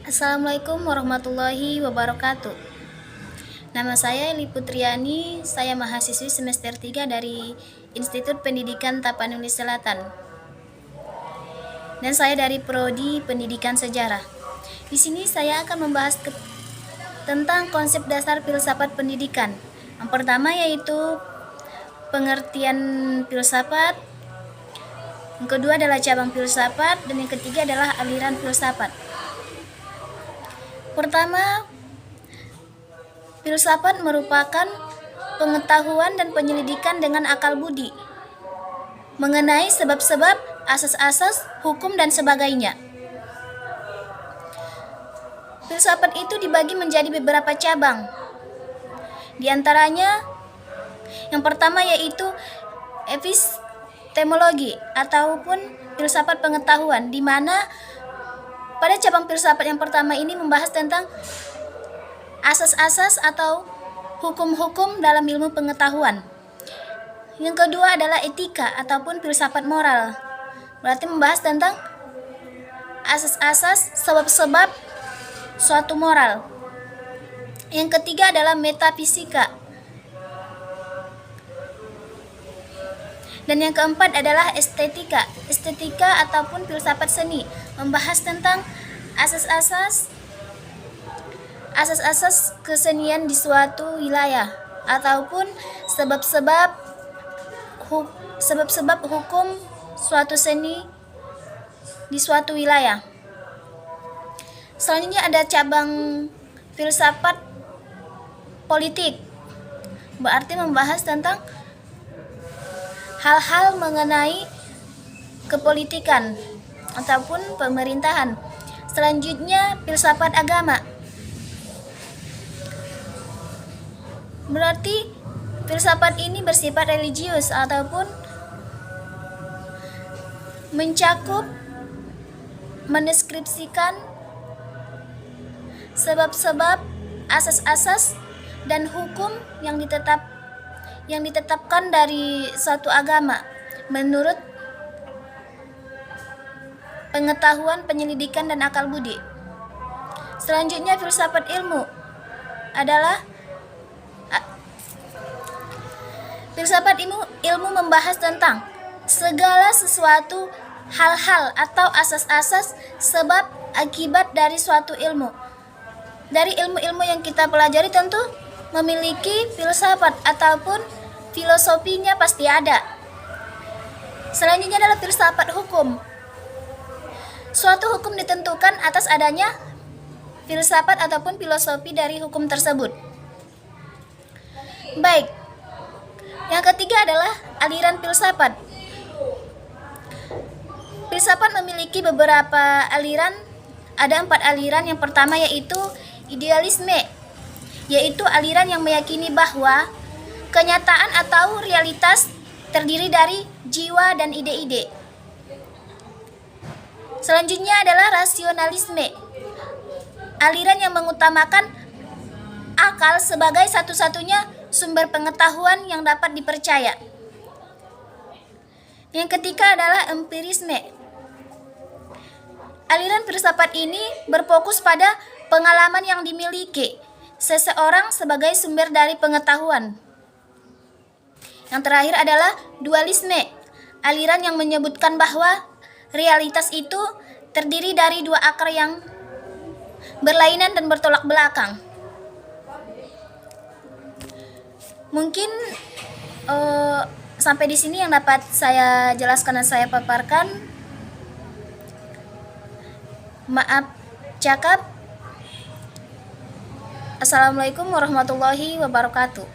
Assalamualaikum warahmatullahi wabarakatuh. Nama saya Eli Putriani, saya mahasiswi semester 3 dari Institut Pendidikan Tapanuli Selatan. Dan saya dari Prodi Pendidikan Sejarah. Di sini saya akan membahas tentang konsep dasar filsafat pendidikan. Yang pertama yaitu pengertian filsafat, yang kedua adalah cabang filsafat, dan yang ketiga adalah aliran filsafat. Pertama, filsafat merupakan pengetahuan dan penyelidikan dengan akal budi mengenai sebab-sebab, asas-asas, hukum, dan sebagainya. Filsafat itu dibagi menjadi beberapa cabang. Di antaranya, yang pertama yaitu epistemologi ataupun filsafat pengetahuan, di mana pada cabang filsafat yang pertama ini membahas tentang asas-asas atau hukum-hukum dalam ilmu pengetahuan. Yang kedua adalah etika ataupun filsafat moral. Berarti membahas tentang asas-asas, sebab-sebab suatu moral. Yang ketiga adalah metafisika. Dan yang keempat adalah estetika. Estetika ataupun filsafat seni membahas tentang asas-asas kesenian di suatu wilayah ataupun sebab-sebab hukum suatu seni di suatu wilayah. Selanjutnya ada cabang filsafat politik. Berarti membahas tentang hal-hal mengenai kepolitikan ataupun pemerintahan. Selanjutnya filsafat agama. Berarti filsafat ini bersifat religius ataupun mencakup mendeskripsikan sebab-sebab, asas-asas, dan hukum yang ditetapkan dari suatu agama menurut pengetahuan, penyelidikan, dan akal budi. Selanjutnya filsafat ilmu adalah filsafat ilmu membahas tentang segala sesuatu, hal-hal atau asas-asas, sebab akibat dari suatu ilmu. Dari ilmu-ilmu yang kita pelajari tentu memiliki filsafat ataupun filosofinya pasti ada. Selanjutnya adalah filsafat hukum. Suatu hukum ditentukan atas adanya filsafat ataupun filosofi dari hukum tersebut. Baik. Yang ketiga adalah aliran filsafat. Filsafat memiliki beberapa aliran. Ada 4 aliran. Yang pertama yaitu idealisme, yaitu aliran yang meyakini bahwa kenyataan atau realitas terdiri dari jiwa dan ide-ide. Selanjutnya adalah rasionalisme, aliran yang mengutamakan akal sebagai satu-satunya sumber pengetahuan yang dapat dipercaya. Yang ketiga adalah empirisme. Aliran filsafat ini berfokus pada pengalaman yang dimiliki seseorang sebagai sumber dari pengetahuan. Yang terakhir adalah dualisme, aliran yang menyebutkan bahwa realitas itu terdiri dari 2 akar yang berlainan dan bertolak belakang. Mungkin sampai di sini yang dapat saya jelaskan dan saya paparkan. Maaf cakap. Assalamualaikum warahmatullahi wabarakatuh.